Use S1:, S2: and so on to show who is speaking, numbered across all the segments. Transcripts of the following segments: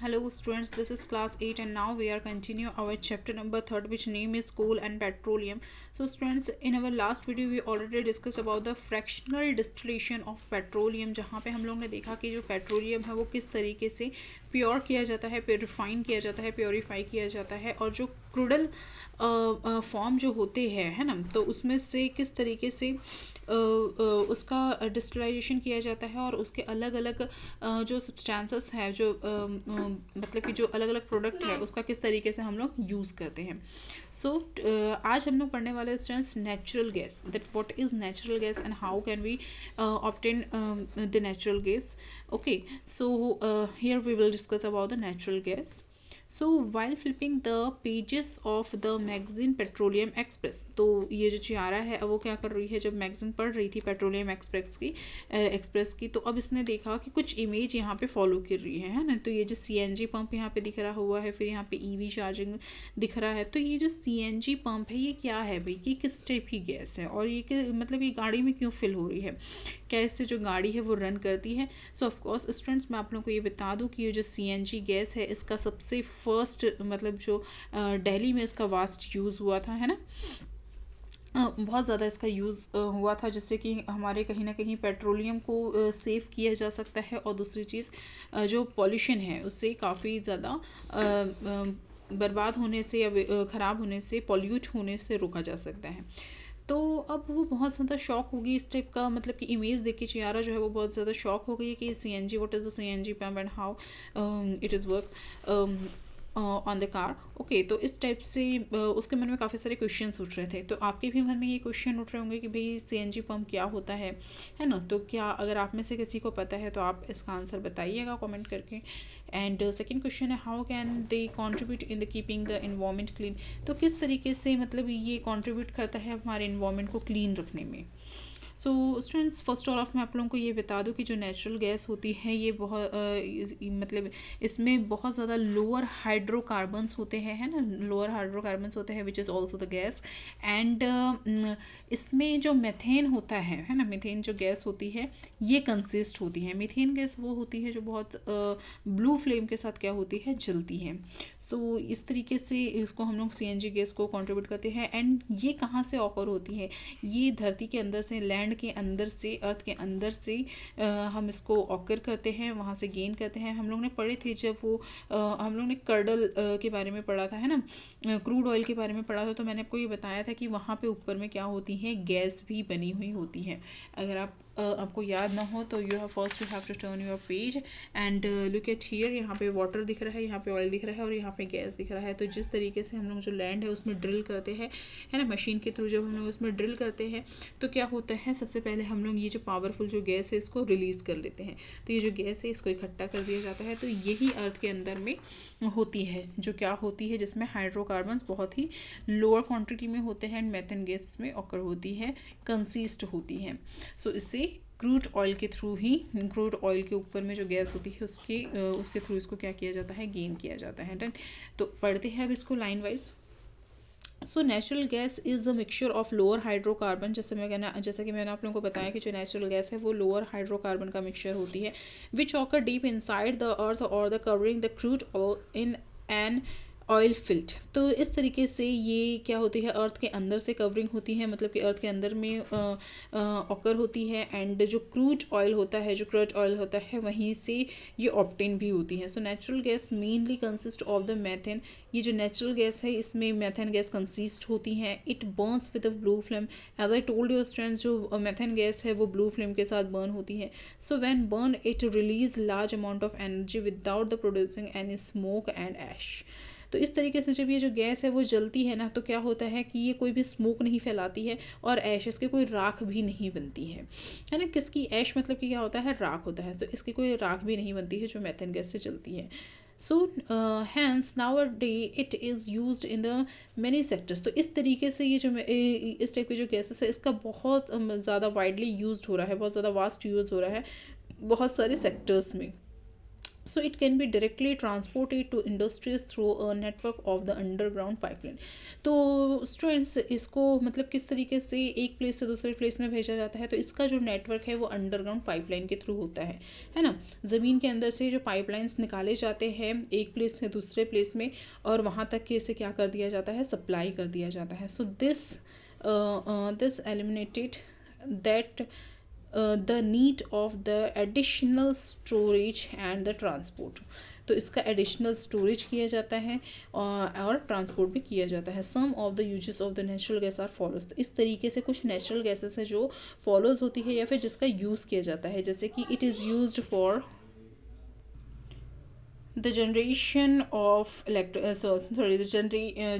S1: Hello students, this is class 8 and now we are continue our chapter number 3 which name is coal and petroleum. So students, in our last video we already discussed about the fractional distillation of petroleum, जहाँ पे हम लोग ने देखा कि जो petroleum है वो किस तरीके से प्योर किया जाता है, रिफाइन किया जाता है, प्योरीफाई किया जाता है, और जो क्रूडल फॉर्म जो होते हैं है ना, तो उसमें से किस तरीके से उसका डिस्टिलाइजेशन किया जाता है और उसके अलग अलग जो सब्सटेंसेस है, जो मतलब कि जो अलग अलग प्रोडक्ट है उसका किस तरीके से हम लोग यूज़ करते हैं. सो आज हम लोग पढ़ने वाले students natural gas, that what is natural gas and how can we obtain the natural gas. Okay, so here we will discuss about the natural gas. So while flipping the pages of the magazine Petroleum Express, तो ये जो Chiara है वो क्या कर रही है, जब मैगजीन पढ़ रही थी पेट्रोलियम एक्सप्रेस की, तो अब इसने देखा कि कुछ इमेज यहाँ पे फॉलो कर रही है ना. तो ये जो सीएनजी पंप यहाँ पे दिख रहा हुआ है, फिर यहाँ पे ईवी चार्जिंग दिख रहा है. तो ये जो सीएनजी पंप है ये क्या है भाई, कि किस टाइप की गैस है और ये मतलब ये गाड़ी में क्यों फिल हो रही है, क्या इससे जो गाड़ी है वो रन करती है. सो ऑफ कोर्स स्टूडेंट्स, मैं आप लोगों को ये बता दूं कि ये जो सीएनजी गैस है इसका सबसे फर्स्ट मतलब जो दिल्ली में इसका वास्ट यूज़ हुआ था, है ना. बहुत ज़्यादा इसका यूज़ हुआ था, जिससे कि हमारे कहीं ना कहीं पेट्रोलियम को सेव किया जा सकता है, और दूसरी चीज़ जो पॉल्यूशन है उससे काफ़ी ज़्यादा बर्बाद होने से या ख़राब होने से, पॉल्यूट होने से रोका जा सकता है. तो अब वो बहुत ज़्यादा शॉक होगी इस टाइप का, मतलब कि इमेज देख के चियारा जो है वो बहुत ज़्यादा शॉक हो गई कि CNG, what is the CNG pump and how it is work on the car. Okay, तो इस टाइप से उसके मन में काफ़ी सारे क्वेश्चंस उठ रहे थे. तो आपके भी मन में ये क्वेश्चन उठ रहे होंगे कि भाई सीएनजी पंप क्या होता है ना. तो क्या अगर आप में से किसी को पता है तो आप इसका आंसर बताइएगा कमेंट करके. एंड सेकंड क्वेश्चन है, how can they contribute in the keeping the environment clean. तो किस तरीके से मतलब ये कंट्रीब्यूट करता है हमारे एनवायरनमेंट को क्लीन रखने में. So students, first of all मैं आप लोगों को ये बता दूं कि जो नेचुरल गैस होती है ये बहुत मतलब इसमें बहुत ज़्यादा लोअर हाइड्रोकार्बन्स होते हैं, है ना. लोअर हाइड्रोकार्बन्स होते हैं which is also the gas. And इसमें जो मेथेन होता है ना, मीथेन जो गैस होती है ये कंसिस्ट होती है. मीथेन गैस वो होती है जो बहुत ब्लू फ्लेम के साथ क्या होती है, जलती है. सो इस तरीके से इसको हम लोग सीएनजी गैस को कंट्रीब्यूट करते हैं. एंड ये कहाँ से ऑकर होती है, ये धरती के अंदर से, लैंड के अंदर से, अर्थ के अंदर से हम इसको ऑकर करते हैं, वहाँ से गेन करते हैं. हम लोग ने पढ़े थे जब वो हम लोग ने कर्डल के बारे में पढ़ा था, है ना, क्रूड ऑयल के बारे में पढ़ा था. तो मैंने आपको ये बताया था कि वहाँ पे ऊपर में क्या होती है, गैस भी बनी हुई होती है. अगर आपको याद ना हो तो you have to turn your page and look at here. यहाँ पे वाटर दिख रहा है, यहाँ पे ऑयल दिख रहा है और यहाँ पे गैस दिख रहा है. तो जिस तरीके से हम लोग जो लैंड है उसमें ड्रिल करते हैं, है ना, मशीन के थ्रू जब हम लोग उसमें ड्रिल करते हैं तो क्या होता है, सबसे पहले हम लोग ये जो पावरफुल जो गैस है इसको रिलीज़ कर लेते हैं. तो ये जो गैस है इसको इकट्ठा कर दिया जाता है. तो यही अर्थ के अंदर में होती है, जो क्या होती है, जिसमें हाइड्रोकार्बन्स बहुत ही लोअर क्वांटिटी में होते हैं एंड मेथेन गैस में ऑकर होती है, कंसिस्ट होती है. सो इससे क्रूड ऑयल के थ्रू ही, क्रूड ऑयल के ऊपर में जो गैस होती है उसके थ्रू इसको क्या किया जाता है, गेन किया जाता है. डन. तो पढ़ते हैं अब इसको line wise. So natural gas is the mixture of lower hydrocarbon, जैसा कि मैंने आप लोगों को बताया कि जो नेचुरल गैस है वो लोअर हाइड्रोकार्बन का मिक्सचर होती है, which occur deep inside the earth और the covering the crude oil in an oil field. तो इस तरीके से ये क्या होती है, अर्थ के अंदर से कवरिंग होती है, मतलब कि अर्थ के अंदर में ऑकर होती है. एंड जो क्रूड ऑयल होता है, जो क्रूड ऑयल होता है वहीं से ये ऑब्टेन भी होती है. So natural gas mainly consist of the methane. ये जो नेचुरल गैस है इसमें मेथेन गैस कंसिस्ट होती है. It burns with a blue flame. As I told you students, जो मेथेन गैस है वो ब्लू फ्लेम के साथ बर्न होती है. So when burn it release large amount of energy without the producing any smoke and ash. तो इस तरीके से जब ये जो गैस है वो जलती है ना, तो क्या होता है कि ये कोई भी स्मोक नहीं फैलाती है और ऐशेस के कोई राख भी नहीं बनती है ना. किसकी ऐश मतलब कि क्या होता है, राख होता है. तो इसकी कोई राख भी नहीं बनती है जो मेथेन गैस से जलती है. So hence nowadays it is used in the many sectors. तो इस तरीके से ये जो इस टाइप की जो गैसेस है इसका बहुत ज़्यादा वाइडली यूज्ड हो रहा है, बहुत ज़्यादा वास्ट यूज़ हो रहा है बहुत सारे सेक्टर्स में. so it can be directly transported to industries through a network of the underground pipeline. तो स्टूडेंट्स इसको मतलब किस तरीके से एक प्लेस से दूसरे प्लेस में भेजा जाता है, तो इसका जो नेटवर्क है वो अंडरग्राउंड पाइपलाइन के थ्रू होता है ना। ज़मीन के अंदर से जो पाइपलाइंस निकाले जाते हैं एक प्लेस से दूसरे प्लेस में, और वहाँ तक के इसे क्या कर दिया जाता है, सप्लाई कर दिया जाता है। So this eliminated that the need of the additional storage and the transport. तो इसका एडिशनल स्टोरेज किया जाता है और ट्रांसपोर्ट भी किया जाता है। Some of the uses of the natural gas are follows. तो इस तरीके से कुछ नेचुरल गैसेस है जो फॉलोज होती है या फिर जिसका यूज़ किया जाता है, जैसे कि it is used for the generation of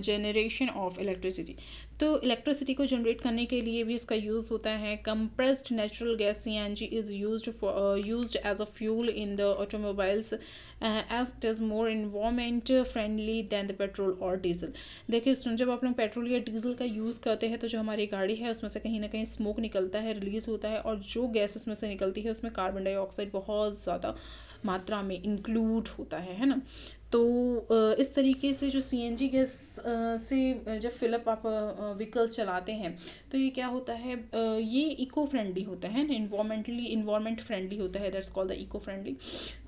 S1: generation of electricity। तो इलेक्ट्रिसिटी को जनरेट करने के लिए भी इसका यूज़ होता है। Compressed natural gas CNG is used as a fuel in the automobiles as it is more environment friendly than the petrol और डीजल। देखिए स्टूडेंट, जब आप लोग पेट्रोल या डीजल का यूज़ करते हैं तो जो हमारी गाड़ी है उसमें से कहीं ना कहीं स्मोक निकलता है, रिलीज़ होता है, और जो गैस उसमें से निकलती है उसमें कार्बन डाइऑक्साइड बहुत ज़्यादा मात्रा में इंक्लूड होता है ना। तो इस तरीके से जो CNG गैस से जब फिलअप आप व्हीकल्स चलाते हैं तो ये क्या होता है, ये इको फ्रेंडली होता है ना, इन्वायरमेंट फ्रेंडली होता है, that's called the eco friendly.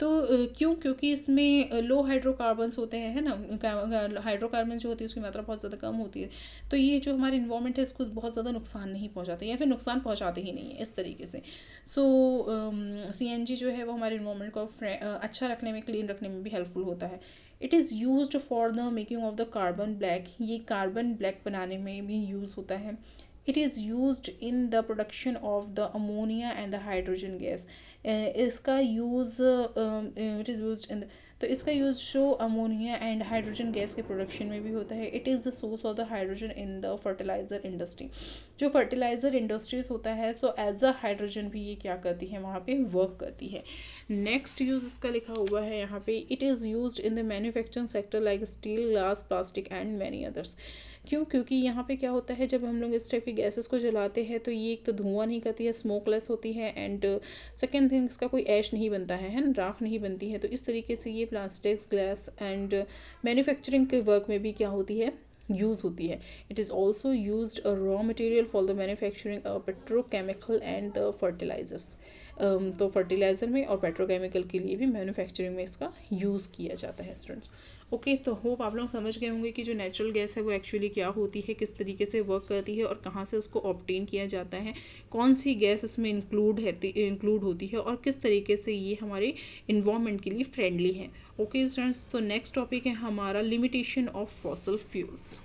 S1: तो क्यों, क्योंकि इसमें लो हाइड्रोकार्बन्स होते हैं है ना, हाइड्रोकार्बन जो होती है उसकी मात्रा बहुत ज़्यादा कम होती है, तो ये जो हमारे इन्वायरमेंट है इसको बहुत ज़्यादा नुकसान नहीं पहुँचाते या फिर नुकसान पहुँचाते ही नहीं है इस तरीके से। सो CNG जो है वो हमारे इन्वायरमेंट को अच्छा रखने में, क्लीन रखने में भी हेल्पफुल होता है। It is used for the making of the carbon black. ये कार्बन ब्लैक बनाने में भी यूज़ होता है। It is used in the production of the ammonia and the hydrogen gas. इसका use it is used in, तो इसका use जो अमोनिया एंड हाइड्रोजन गैस के प्रोडक्शन में भी होता है। It is the source of the hydrogen in the fertiliser industry. जो फर्टिलाइज़र इंडस्ट्रीज होता है, सो एज अ हाइड्रोजन भी ये क्या करती है, वहाँ पे वर्क करती है। नेक्स्ट यूज़ इसका लिखा हुआ है यहाँ पे, it is used in the manufacturing sector like steel, glass, plastic and many others. क्यों, क्योंकि यहाँ पे क्या होता है, जब हम लोग इस टाइप की गैसेस को जलाते हैं तो ये एक तो धुआं नहीं करती है, स्मोकलेस होती है, एंड सेकेंड थिंग इसका कोई ऐश नहीं बनता है ना, राख नहीं बनती है। तो इस तरीके से ये प्लास्टिक्स, ग्लास एंड मैन्युफैक्चरिंग के वर्क में भी क्या होती है, यूज़ होती है। It is also used a raw material for the manufacturing petrochemical and the fertilisers. तो फर्टिलाइज़र में और पेट्रोकेमिकल के लिए भी मैन्युफैक्चरिंग में इसका यूज़ किया जाता है स्टूडेंट्स। ओके, तो होप आप लोग समझ गए होंगे कि जो नेचुरल गैस है वो एक्चुअली क्या होती है, किस तरीके से वर्क करती है और कहाँ से उसको ऑब्टेन किया जाता है, कौन सी गैस इसमें इंक्लूड होती है और किस तरीके से ये हमारे इन्वायरमेंट के लिए फ्रेंडली है। ओके स्टूडेंट्स, तो नेक्स्ट टॉपिक है हमारा लिमिटेशन ऑफ फॉसिल फ्यूल्स।